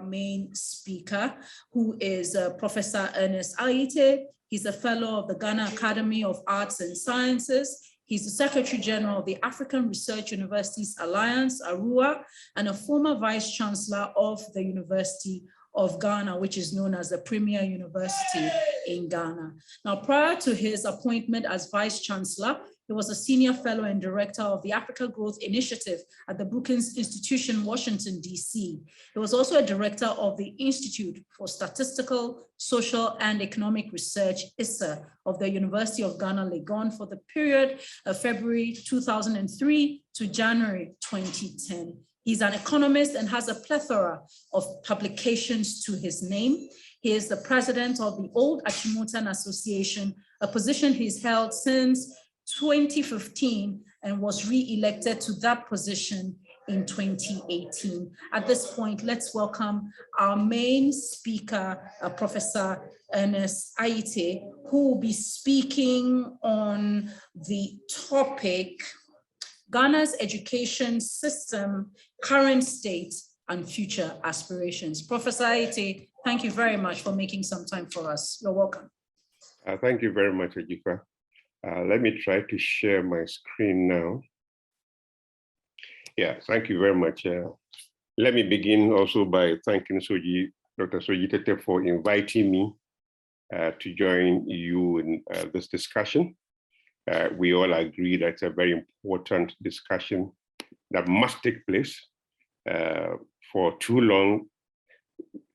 main speaker, who is Professor Ernest Aryeetey. He's a fellow of the Ghana Academy of Arts and Sciences. He's the Secretary General of the African Research Universities Alliance, ARUA, and a former Vice Chancellor of the University of Ghana, which is known as the premier university in Ghana. Now, prior to his appointment as Vice Chancellor, he was a senior fellow and director of the Africa Growth Initiative at the Brookings Institution, Washington, D.C. He was also a director of the Institute for Statistical, Social, and Economic Research, ISSA, of the University of Ghana, Legon, for the period of February 2003 to January 2010. He's an economist and has a plethora of publications to his name. He is the president of the Old Achimota Association, a position he's held since 2015 and was re-elected to that position in 2018. At this point, let's welcome our main speaker, Professor Ernest Aryeetey, who will be speaking on the topic, Ghana's education system, current state and future aspirations. Professor Aryeetey, thank you very much for making some time for us. You're welcome. Thank you very much, Ajifa. Let me try to share my screen now. Yeah, thank you very much. Let me begin also by thanking Dr. Soji Tete for inviting me to join you in this discussion. We all agree that it's a very important discussion that must take place. For too long,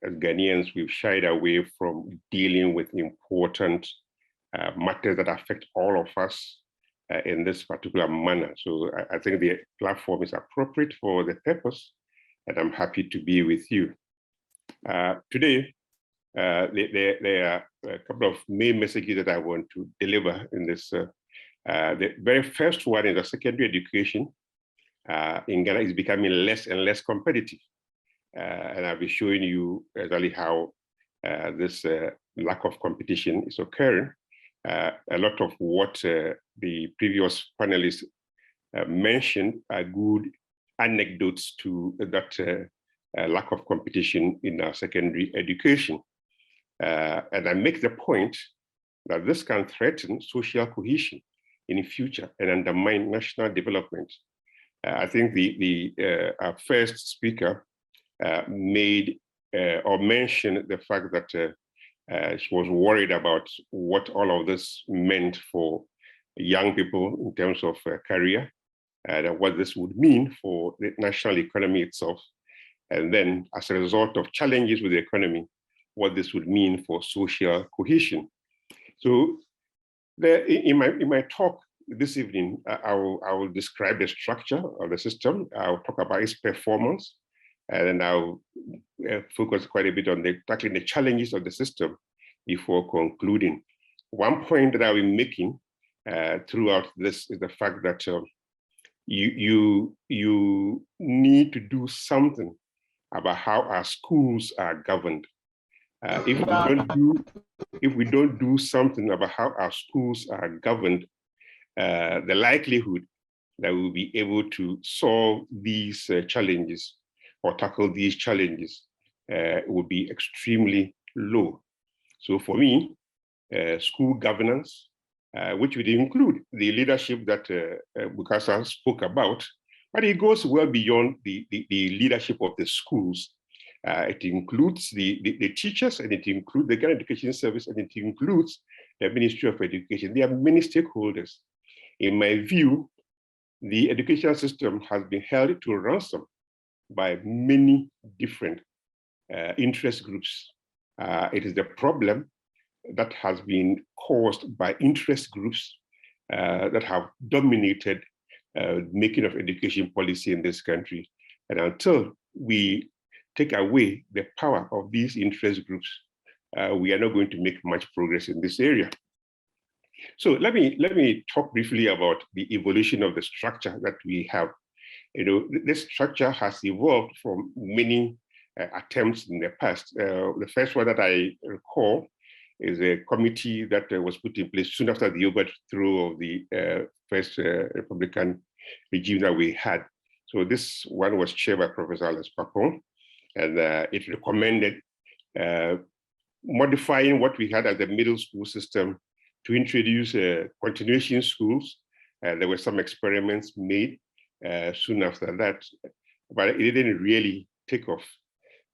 as Ghanaians, we've shied away from dealing with important matters that affect all of us in this particular manner. So I think the platform is appropriate for the purpose, and I'm happy to be with you. Today, there are a couple of main messages that I want to deliver in this. The very first one is that secondary education in Ghana is becoming less and less competitive. And I'll be showing you exactly how this lack of competition is occurring. A lot of what the previous panelists mentioned are good anecdotes to that lack of competition in our secondary education. And I make the point that this can threaten social cohesion in the future and undermine national development. I think our first speaker made or mentioned the fact that she was worried about what all of this meant for young people in terms of career, and what this would mean for the national economy itself. And then as a result of challenges with the economy, what this would mean for social cohesion. So in my talk this evening, I will describe the structure of the system. I'll talk about its performance, and then I'll focus quite a bit on tackling the challenges of the system before concluding. One point that I'll be making throughout this is the fact that you need to do something about how our schools are governed. If we don't do something about how our schools are governed, the likelihood that we'll be able to solve these challenges or tackle these challenges would be extremely low. So for me, school governance, which would include the leadership that Bukasa spoke about, but it goes well beyond the leadership of the schools. It includes the teachers, and it includes the Ghana Education Service, and it includes the Ministry of Education. There are many stakeholders. In my view, the education system has been held to ransom by many different interest groups. It is the problem that has been caused by interest groups that have dominated making of education policy in this country. And until we take away the power of these interest groups, we are not going to make much progress in this area. So let me talk briefly about the evolution of the structure that we have. You know, this structure has evolved from many attempts in the past. The first one that I recall is a committee that was put in place soon after the overthrow of the first Republican regime that we had. So this one was chaired by Professor Alex Papon. and it recommended modifying what we had as the middle school system to introduce continuation schools. There were some experiments made soon after that, but it didn't really take off.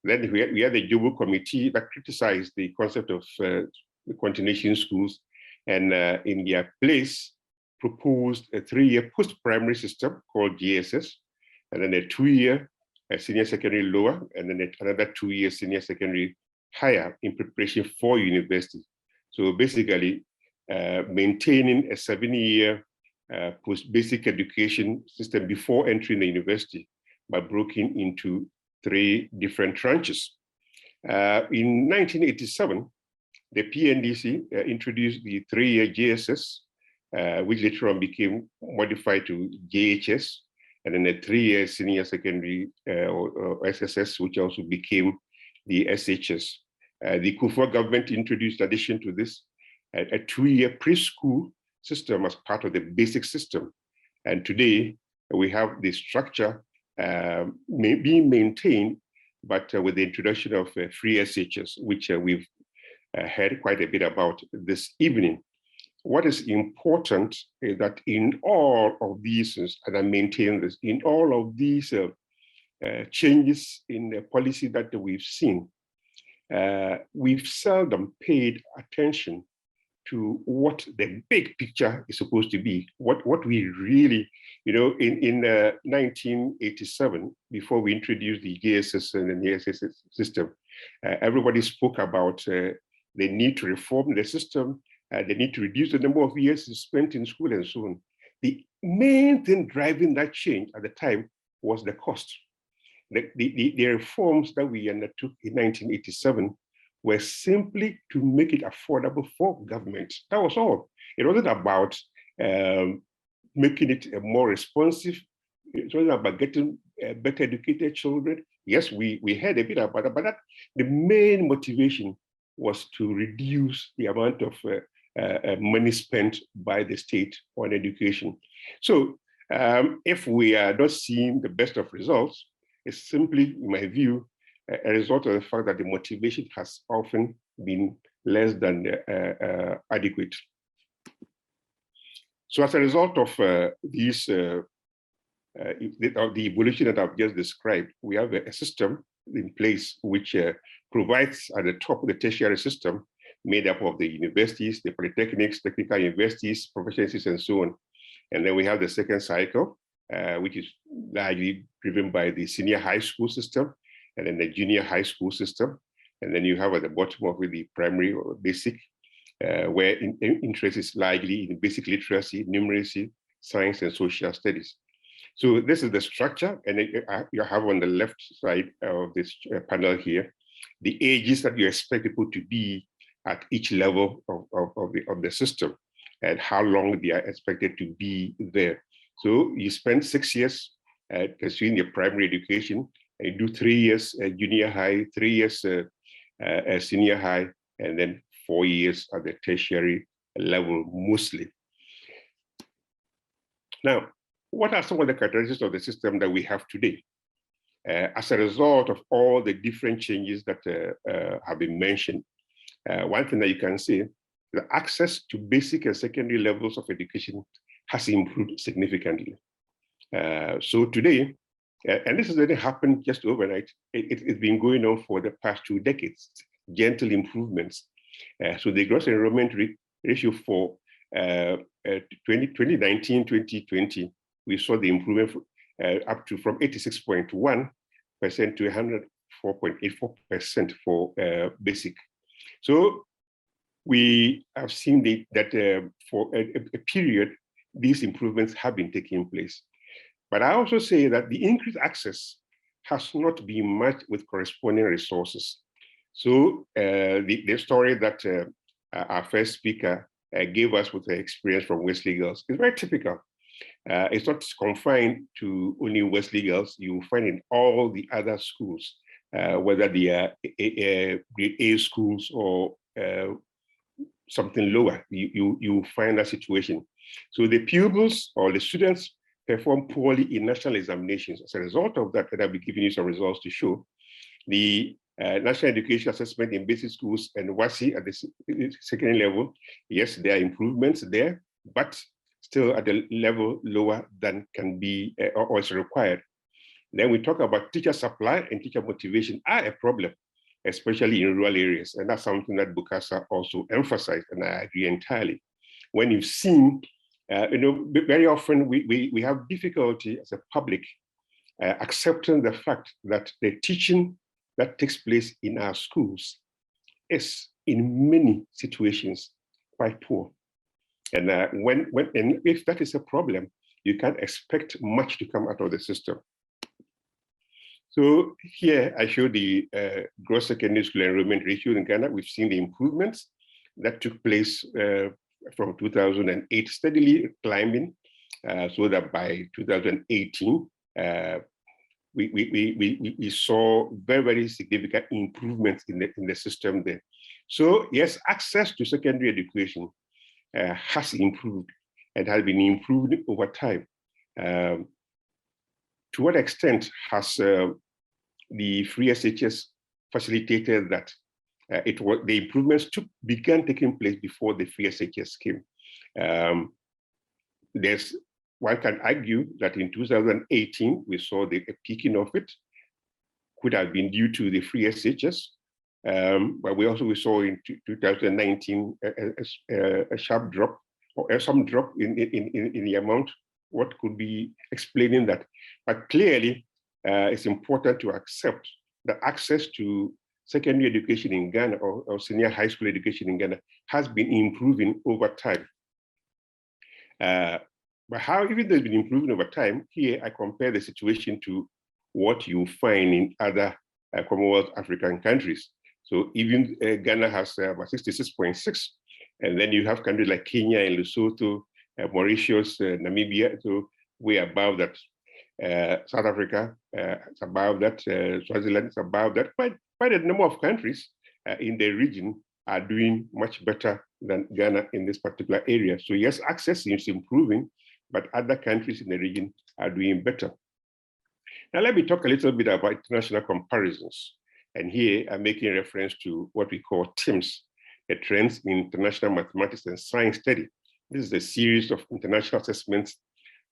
Then we had the GBEHO committee that criticized the concept of the continuation schools, and in their place proposed a 3-year post-primary system called GSS, and then a 2-year senior secondary lower, and then another 2-year senior secondary higher in preparation for university. So basically, maintaining a 7-year post-basic education system before entering the university, but broken into 3 different tranches. In 1987, the PNDC introduced the 3-year GSS, which later on became modified to JHS, and then a 3-year senior secondary or SSS, which also became the SHS. The Kufuor government introduced, in addition to this, a 2-year preschool system as part of the basic system. And today, we have the structure being maintained, but with the introduction of free SHS, which we've heard quite a bit about this evening. What is important is that in all of these, and I maintain this, in all of these changes in the policy that we've seen, we've seldom paid attention to what the big picture is supposed to be, what we really, in 1987, before we introduced the GSS and the SSS system, everybody spoke about the need to reform the system, the need to reduce the number of years spent in school and so on. The main thing driving that change at the time was the cost. The reforms that we undertook in 1987 were simply to make it affordable for government. That was all. It wasn't about making it more responsive. It wasn't about getting better educated children. Yes, we heard a bit about that, but the main motivation was to reduce the amount of money spent by the state on education. So if we are not seeing the best of results, it's simply, in my view, a result of the fact that the motivation has often been less than adequate. So as a result of the evolution that I've just described, we have a system in place which provides at the top of the tertiary system, made up of the universities, the polytechnics, technical universities, professional institutes, and so on. And then we have the second cycle, which is largely driven by the senior high school system, and then the junior high school system. And then you have at the bottom of it the primary or basic, where interest is largely in basic literacy, numeracy, science, and social studies. So this is the structure, and you have on the left side of this panel here, the ages that you expect people to be at each level of the system, and how long they are expected to be there. So you spend 6 years pursuing your primary education, and you do 3 years junior high, 3 years senior high, and then 4 years at the tertiary level mostly. Now, what are some of the characteristics of the system that we have today? As a result of all the different changes that have been mentioned, one thing that you can see, the access to basic and secondary levels of education has improved significantly. So today, and this has already happened just overnight, it's been going on for the past 2 decades, gentle improvements. So the gross enrollment ratio for 2019-2020, we saw the improvement up to from 86.1% to 104.84% for basic. So we have seen that for a period, these improvements have been taking place. But I also say that the increased access has not been matched with corresponding resources. So the story that our first speaker gave us with her experience from Wesley Girls is very typical. It's not confined to only Wesley Girls. You will find in all the other schools, whether they are grade A schools or something lower, you find that situation. So the pupils or the students perform poorly in national examinations. As a result of that, and I'll be giving you some results to show, The National Education Assessment in basic schools and WASI at the secondary level, yes, there are improvements there, but still at a level lower than can be or is required. Then we talk about teacher supply and teacher motivation are a problem, especially in rural areas. And that's something that Bukasa also emphasized, and I agree entirely. When you've seen, very often we have difficulty as a public accepting the fact that the teaching that takes place in our schools is in many situations quite poor. And and if that is a problem, you can't expect much to come out of the system. So here I show the gross secondary school enrollment ratio in Ghana. We've seen the improvements that took place from 2008, steadily climbing, so that by 2018, we saw very, very significant improvements in the system there. So yes, access to secondary education has improved and has been improved over time. To what extent has the free SHS facilitated that? The improvements began taking place before the free SHS came. One can argue that in 2018, we saw the peaking of it, could have been due to the free SHS, but we saw in 2019 a sharp drop, or some drop in the amount. What could be explaining that? But clearly, it's important to accept that access to secondary education in Ghana or senior high school education in Ghana has been improving over time. But how, even though it's been improving over time, here I compare the situation to what you find in other Commonwealth African countries. So even Ghana has about 66.6, and then you have countries like Kenya and Lesotho, Mauritius, Namibia, so way above that. South Africa is above that, Swaziland is above that. Quite a number of countries in the region are doing much better than Ghana in this particular area. So yes, access is improving, but other countries in the region are doing better. Now let me talk a little bit about international comparisons. And here I'm making reference to what we call TIMSS, the Trends in International Mathematics and Science Study. This is a series of international assessments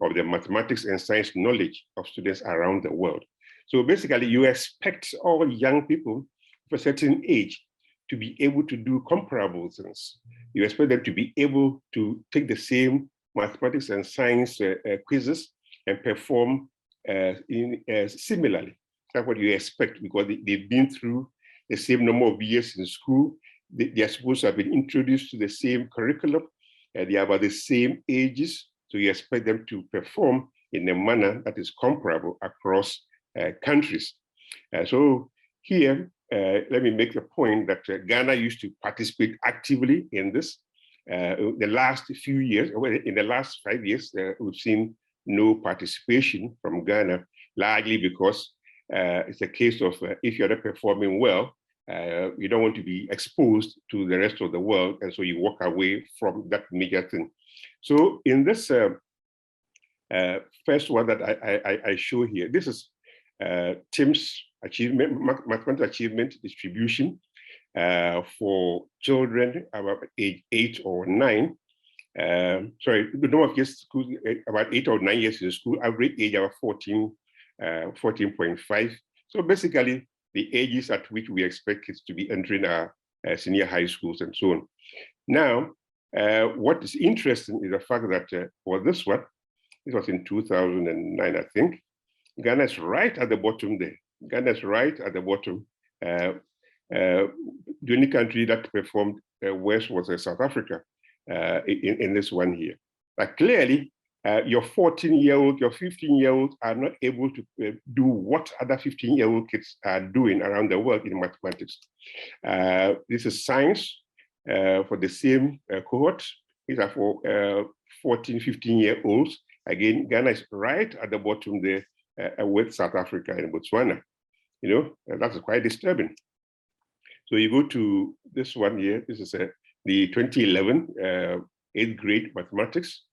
of the mathematics and science knowledge of students around the world. So basically, you expect all young people of a certain age to be able to do comparable things. You expect them to be able to take the same mathematics and science quizzes and perform similarly. That's what you expect, because they've been through the same number of years in school. They are supposed to have been introduced to the same curriculum. They are about the same ages. So you expect them to perform in a manner that is comparable across countries. So here, let me make the point that Ghana used to participate actively in this. The last few years, in the last 5 years, we've seen no participation from Ghana, largely because it's a case of if you're not performing well, you don't want to be exposed to the rest of the world, and so you walk away from that major thing. So in this first one that I show here, this is TIMSS achievement, mathematical achievement distribution for children about age 8 or 9. Sorry, the number of years school, about 8 or 9 years in school, average age about 14.5. So basically, the ages at which we expect kids to be entering our senior high schools and so on. Now, what is interesting is the fact that for this one, this was in 2009, I think, Ghana is right at the bottom there. Ghana is right at the bottom. The only country that performed worse was South Africa in this one here. But clearly, your 14-year-old, your 15-year-old are not able to do what other 15-year-old kids are doing around the world in mathematics. This is science for the same cohort. These are for 14, 15-year-olds. Again, Ghana is right at the bottom there with South Africa and Botswana. You know, that's quite disturbing. So you go to this one here. This is the 2011 8th grade mathematics.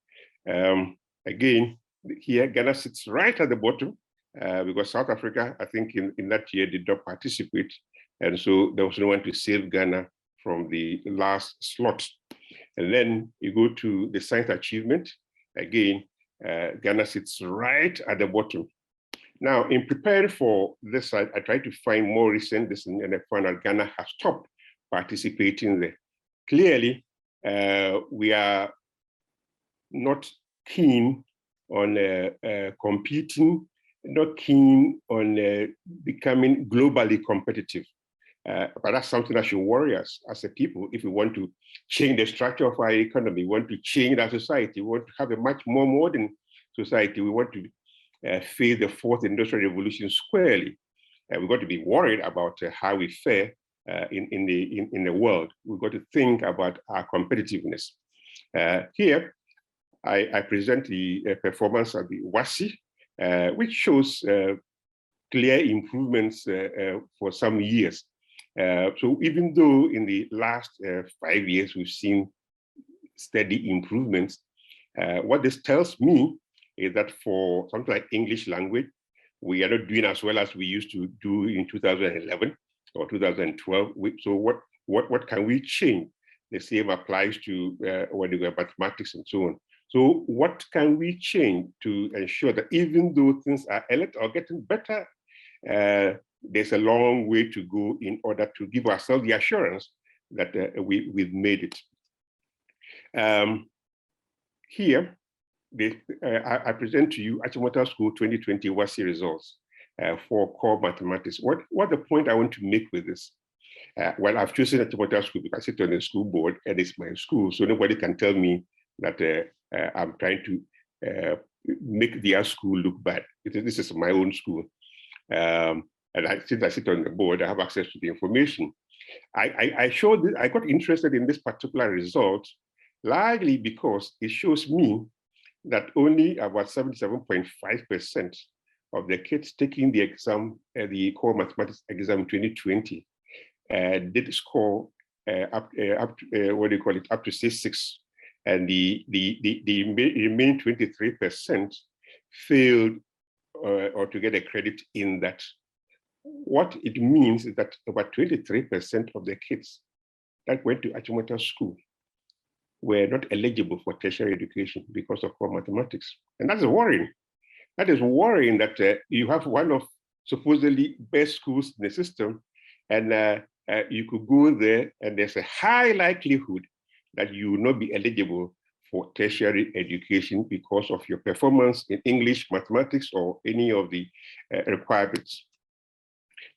Again, here Ghana sits right at the bottom. because South Africa, I think in that year did not participate. And so there was no one to save Ghana from the last slot. And then you go to the science achievement. Again, Ghana sits right at the bottom. Now, in preparing for this, I tried to find more recent this, and I found out Ghana has stopped participating there. Clearly, we are not keen on competing, not keen on becoming globally competitive. But that's something that should worry us as a people if we want to change the structure of our economy, we want to change our society, we want to have a much more modern society, we want to face the fourth industrial revolution squarely. We've got to be worried about how we fare in the world. We've got to think about our competitiveness. Here, I present the performance of the WASI, which shows clear improvements for some years. So even though in the last 5 years we've seen steady improvements, what this tells me is that for something like English language, we are not doing as well as we used to do in 2011 or 2012. So what can we change? The same applies to mathematics and so on. So what can we change to ensure that even though things are a little getting better, there's a long way to go in order to give ourselves the assurance that we've made it. Here, I present to you Achimota School 2020 WASI results for core mathematics. What the point I want to make with this? Well, I've chosen Achimota School because I sit on the school board and it's my school, so nobody can tell me that I'm trying to make their school look bad. This is my own school. And since I sit on the board, I have access to the information. I got interested in this particular result largely because it shows me that only about 77.5% of the kids taking the exam, the core mathematics exam in 2020, did score up to C6, and the remaining 23% failed or to get a credit in that. What it means is that about 23% of the kids that went to Achimota School were not eligible for tertiary education because of core mathematics. And that's worrying. That is worrying that you have one of supposedly best schools in the system, and you could go there and there's a high likelihood that you will not be eligible for tertiary education because of your performance in English, mathematics, or any of the requirements.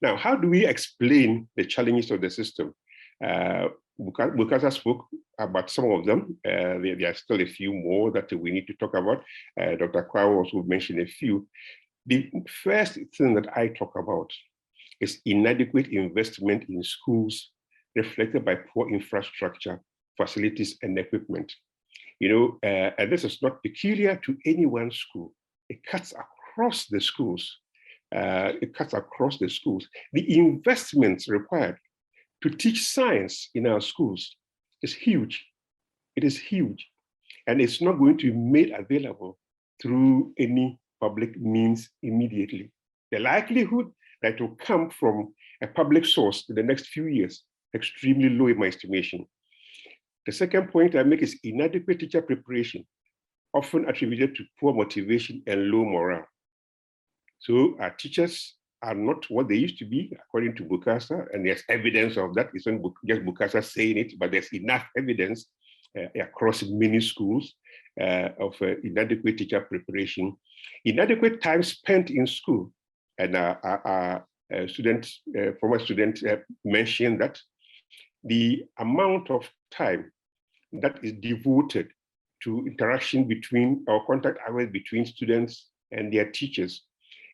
Now, how do we explain the challenges of the system? Bukasa spoke about some of them. There are still a few more that we need to talk about. Dr. Kwao also mentioned a few. The first thing that I talk about is inadequate investment in schools reflected by poor infrastructure, facilities, and equipment. You know, and this is not peculiar to any one school. It cuts across the schools. It cuts across the schools. The investments required to teach science in our schools is huge. It is huge. And it's not going to be made available through any public means immediately. The likelihood that it will come from a public source in the next few years, extremely low in my estimation. The second point I make is inadequate teacher preparation, often attributed to poor motivation and low morale. So our teachers are not what they used to be, according to Bukasa, and there's evidence of that. It's not just Bukasa saying it, but there's enough evidence across many schools of inadequate teacher preparation, inadequate time spent in school. And our former student mentioned that the amount of time that is devoted to interaction between, or contact hours between students and their teachers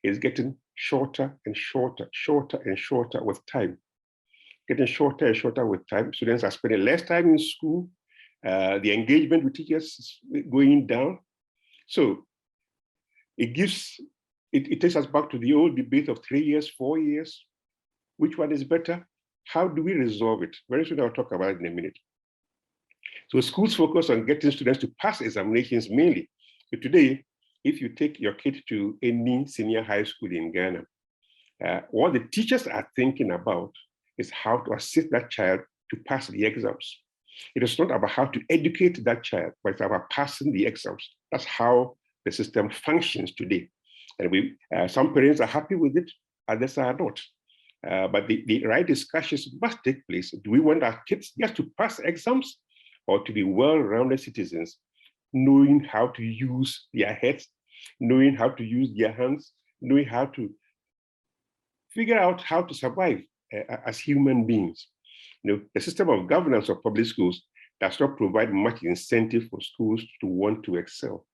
is getting shorter and shorter, shorter and shorter with time. Getting shorter and shorter with time. Students are spending less time in school. The engagement with teachers is going down. So it takes us back to the old debate of 3 years, 4 years. Which one is better? How do we resolve it? Very soon I'll talk about it in a minute. So schools focus on getting students to pass examinations mainly. So today, if you take your kid to any senior high school in Ghana, what the teachers are thinking about is how to assist that child to pass the exams. It is not about how to educate that child, but it's about passing the exams. That's how the system functions today. And some parents are happy with it, others are not. But the right discussions must take place. Do we want our kids just to pass exams or to be well-rounded citizens, knowing how to use their heads, knowing how to use their hands, knowing how to figure out how to survive as human beings? The system of governance of public schools does not provide much incentive for schools to want to excel.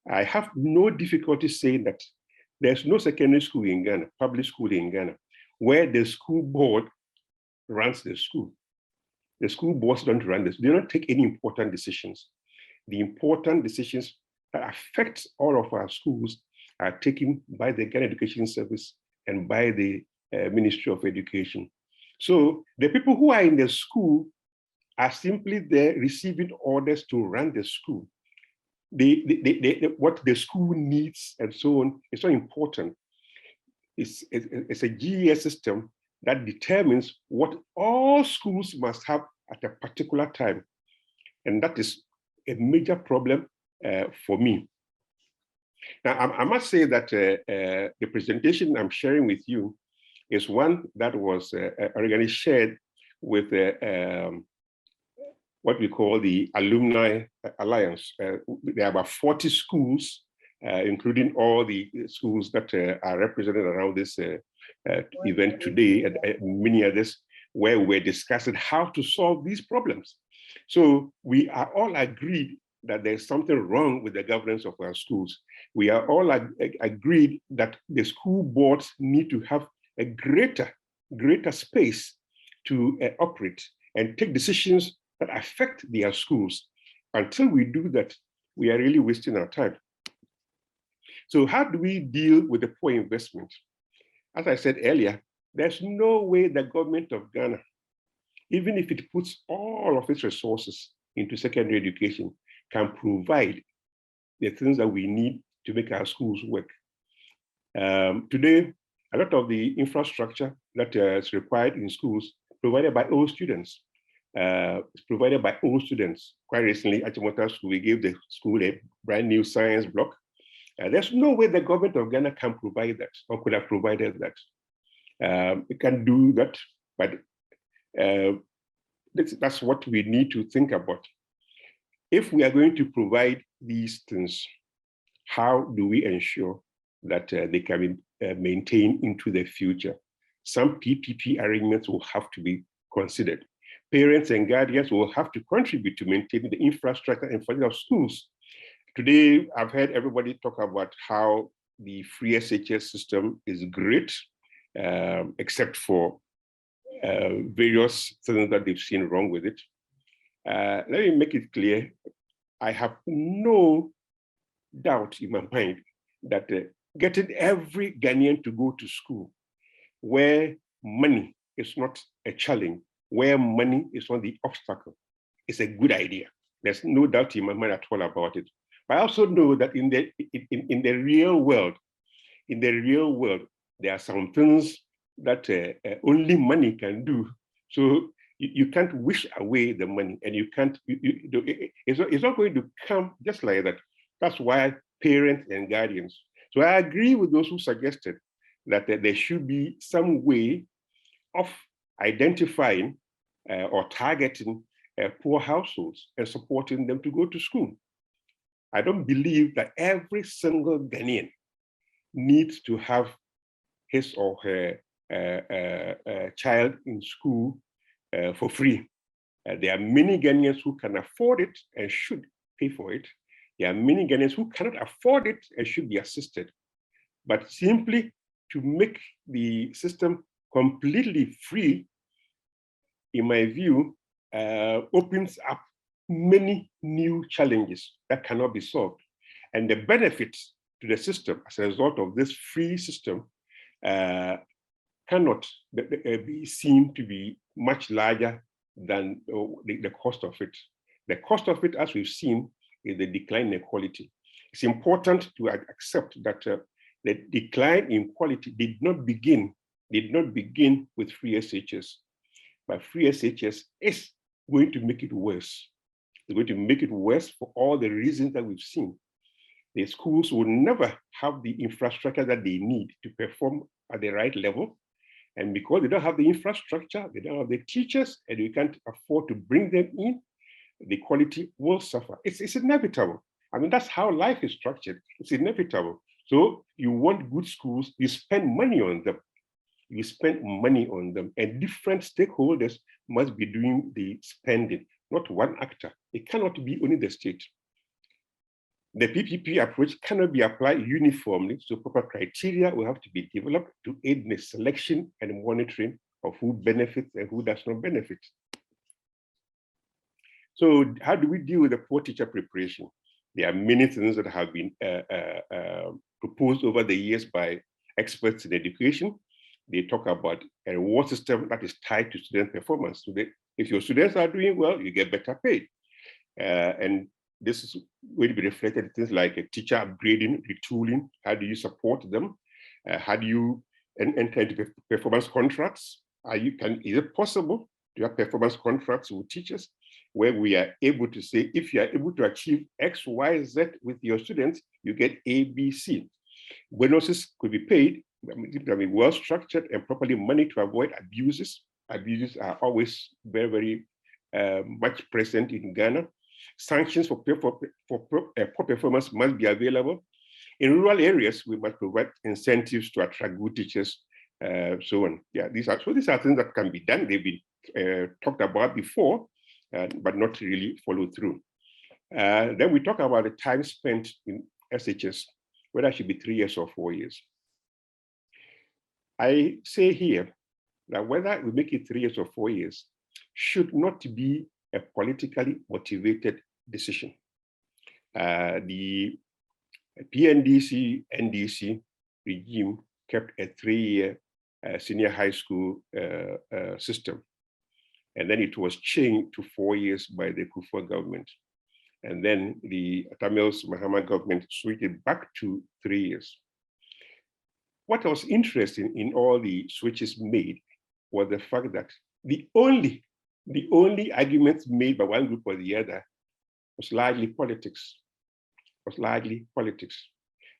I have no difficulty saying that there's no secondary school in Ghana, public school in Ghana, where the school board runs the school. The school boards don't run this. They don't take any important decisions. The important decisions that affect all of our schools are taken by the Ghana Education Service and by the Ministry of Education. So the people who are in the school are simply there receiving orders to run the school. What the school needs and so on is so important. It's a GES system that determines what all schools must have at a particular time. And that is a major problem for me. Now, I must say that the presentation I'm sharing with you is one that was originally shared with what we call the Alumni Alliance. There are about 40 schools, including all the schools that are represented around this event today, and many others, where we're discussing how to solve these problems. So we are all agreed that there's something wrong with the governance of our schools. We are all agreed that the school boards need to have a greater space to operate and take decisions that affect their schools. Until we do that, we are really wasting our time. So how do we deal with the poor investment? As I said earlier, there's no way the government of Ghana, even if it puts all of its resources into secondary education, can provide the things that we need to make our schools work. Today, a lot of the infrastructure that is required in schools provided by all students. It's provided by all students. Quite recently, at Chimota School, we gave the school a brand new science block. There's no way the government of Ghana can provide that or could have provided that. It can do that, but that's what we need to think about. If we are going to provide these things, how do we ensure that they can be maintained into the future? Some PPP arrangements will have to be considered. Parents and guardians will have to contribute to maintaining the infrastructure and funding of schools. Today, I've heard everybody talk about how the free SHS system is great, except for various things that they've seen wrong with it. Let me make it clear. I have no doubt in my mind that getting every Ghanaian to go to school where money is not a challenge, where money is not the obstacle, is a good idea. There's no doubt in my mind at all about it. But I also know that in the real world, there are some things that only money can do. So you can't wish away the money, and you can't. It's not going to come just like that. That's why parents and guardians. So I agree with those who suggested that there should be some way of identifying or targeting poor households and supporting them to go to school. I don't believe that every single Ghanaian needs to have his or her child in school for free. There are many Ghanaians who can afford it and should pay for it. There are many Ghanaians who cannot afford it and should be assisted. But simply to make the system completely free, in my view, opens up many new challenges that cannot be solved. And the benefits to the system as a result of this free system cannot be seen to be much larger than the cost of it. The cost of it, as we've seen, is the decline in quality. It's important to accept that the decline in quality did not begin with free SHS, but free SHS is going to make it worse. It's going to make it worse for all the reasons that we've seen. The schools will never have the infrastructure that they need to perform at the right level. And because they don't have the infrastructure, they don't have the teachers, and we can't afford to bring them in, the quality will suffer. It's inevitable. I mean, that's how life is structured. It's inevitable. So you want good schools, you spend money on them. You spend money on them, and different stakeholders must be doing the spending, not one actor. It cannot be only the state. The PPP approach cannot be applied uniformly, so proper criteria will have to be developed to aid in the selection and monitoring of who benefits and who does not benefit. So how do we deal with the poor teacher preparation? There are many things that have been proposed over the years by experts in education. They talk about a reward system that is tied to student performance. So if your students are doing well, you get better paid. And this is going to be reflected in things like a teacher upgrading, retooling. How do you support them? How do you enter into performance contracts? Is it possible to have performance contracts with teachers where we are able to say, if you are able to achieve X, Y, Z with your students, you get A, B, C. Bonuses could be paid. I mean, well structured and properly managed to avoid abuses. Abuses are always very, very much present in Ghana. Sanctions for poor performance must be available. In rural areas, we must provide incentives to attract good teachers, so on. Yeah, these are things that can be done. They've been talked about before, but not really followed through. Then we talk about the time spent in SHS, whether it should be 3 years or 4 years. I say here that whether we make it 3 years or 4 years should not be a politically motivated decision. The PNDC, NDC regime kept a 3-year senior high school system. And then it was changed to 4 years by the Kufuor government. And then the Tamils Mahama government switched it back to 3 years. What was interesting in all the switches made was the fact that the only arguments made by one group or the other was largely politics.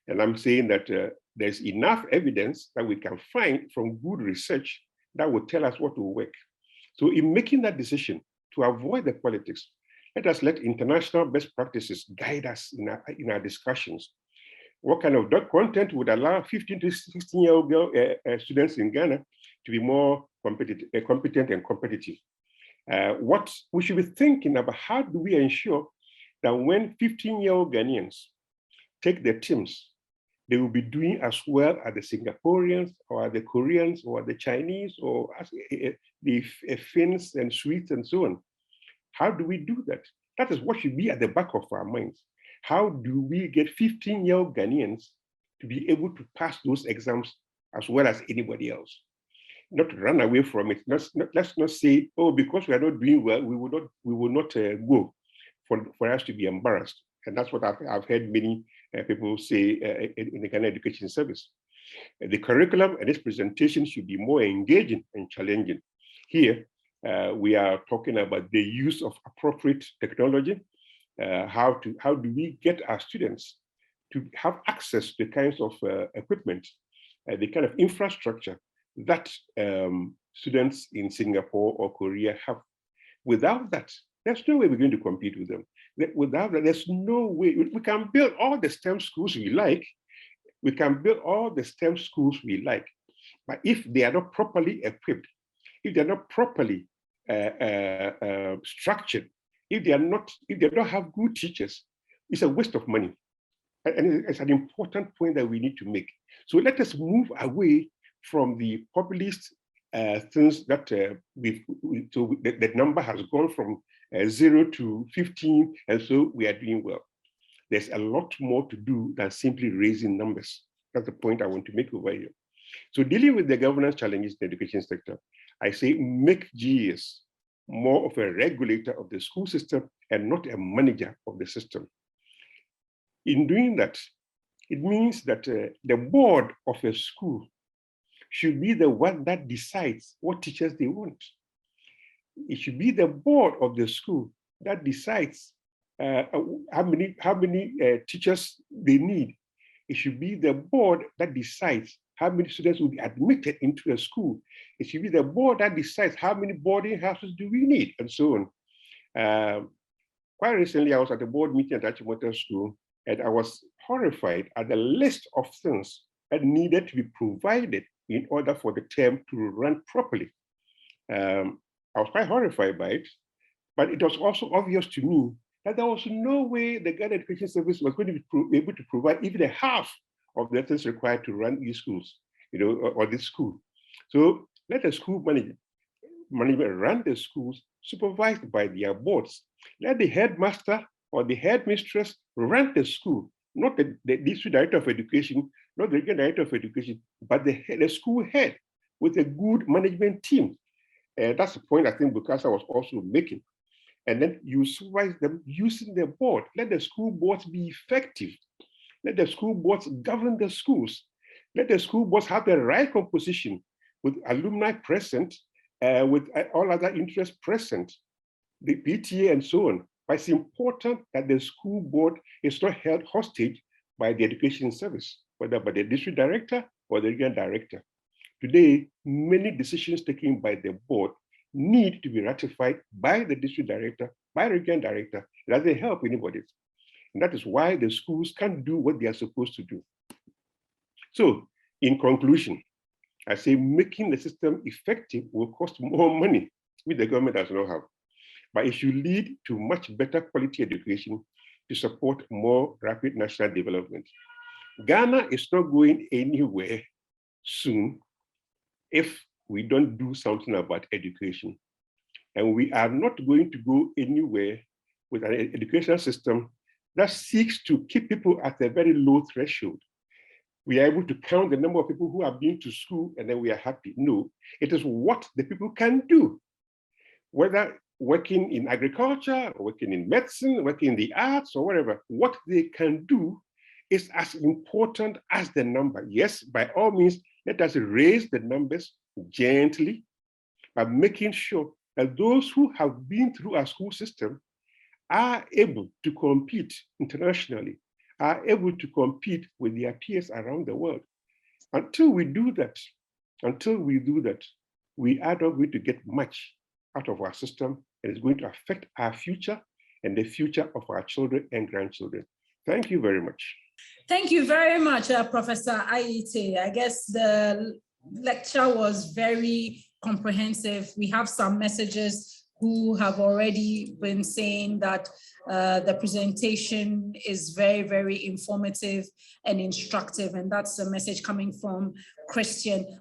And I'm saying that there's enough evidence that we can find from good research that will tell us what will work. So in making that decision to avoid the politics, let international best practices guide us in our discussions. What kind of content would allow 15 to 16-year-old students in Ghana to be more competent and competitive? What we should be thinking about, how do we ensure that when 15-year-old Ghanaians take their teams, they will be doing as well as the Singaporeans or the Koreans or the Chinese or as the Finns and Swedes and so on. How do we do that? That is what should be at the back of our minds. How do we get 15-year-old Ghanaians to be able to pass those exams as well as anybody else? Not run away from it. Let's not say, oh, because we are not doing well, we will not go for us to be embarrassed. And that's what I've heard many people say in the Ghana Education Service. The curriculum and its presentation should be more engaging and challenging. Here, we are talking about the use of appropriate technology. How do we get our students to have access to the kinds of equipment, the kind of infrastructure that students in Singapore or Korea have? Without that, there's no way we're going to compete with them. Without that, there's no way. We can build all the STEM schools we like. We can build all the STEM schools we like. But if they are not properly equipped, if they're not properly structured, if they don't have good teachers, it's a waste of money. And it's an important point that we need to make. So let us move away from the populist things that the number has gone from 0 to 15, and so we are doing well. There's a lot more to do than simply raising numbers. That's the point I want to make over here. So dealing with the governance challenges in the education sector, I say make GES more of a regulator of the school system and not a manager of the system. In doing that, it means that the board of a school should be the one that decides what teachers they want. It should be the board of the school that decides how many teachers they need. It should be the board that decides how many students will be admitted into a school. It should be the board that decides how many boarding houses do we need, and so on. Quite recently, I was at a board meeting at Achimota School, and I was horrified at the list of things that needed to be provided in order for the term to run properly. I was quite horrified by it, but it was also obvious to me that there was no way the Ghana Education Service was going to be able to provide even a half of the things required to run these schools, or this school. So let the school management run the schools supervised by their boards. Let the headmaster or the headmistress run the school, not the district director of education, not the regional director of education, but the school head with a good management team. That's the point I think Bukasa was also making. And then you supervise them using the board. Let the school boards be effective. Let the school boards govern the schools. Let the school boards have the right composition with alumni present, with all other interests present, the PTA and so on. But it's important that the school board is not held hostage by the education service, whether by the district director or the regional director. Today, many decisions taken by the board need to be ratified by the district director, by the regional director. It doesn't help anybody. And that is why the schools can't do what they are supposed to do. So, in conclusion, I say making the system effective will cost more money, which the government does not have. But it should lead to much better quality education to support more rapid national development. Ghana is not going anywhere soon if we don't do something about education. And we are not going to go anywhere with an educational system that seeks to keep people at a very low threshold. We are able to count the number of people who have been to school and then we are happy. No, it is what the people can do, whether working in agriculture, working in medicine, working in the arts or whatever. What they can do is as important as the number. Yes, by all means, let us raise the numbers gently by making sure that those who have been through our school system are able to compete internationally, are able to compete with their peers around the world. Until we do that, we are not going to get much out of our system, and it's going to affect our future and the future of our children and grandchildren. Thank you very much. Thank you very much, Professor Aryeetey. I guess the lecture was very comprehensive. We have some messages who have already been saying that the presentation is very, very informative and instructive, and that's the message coming from Christian.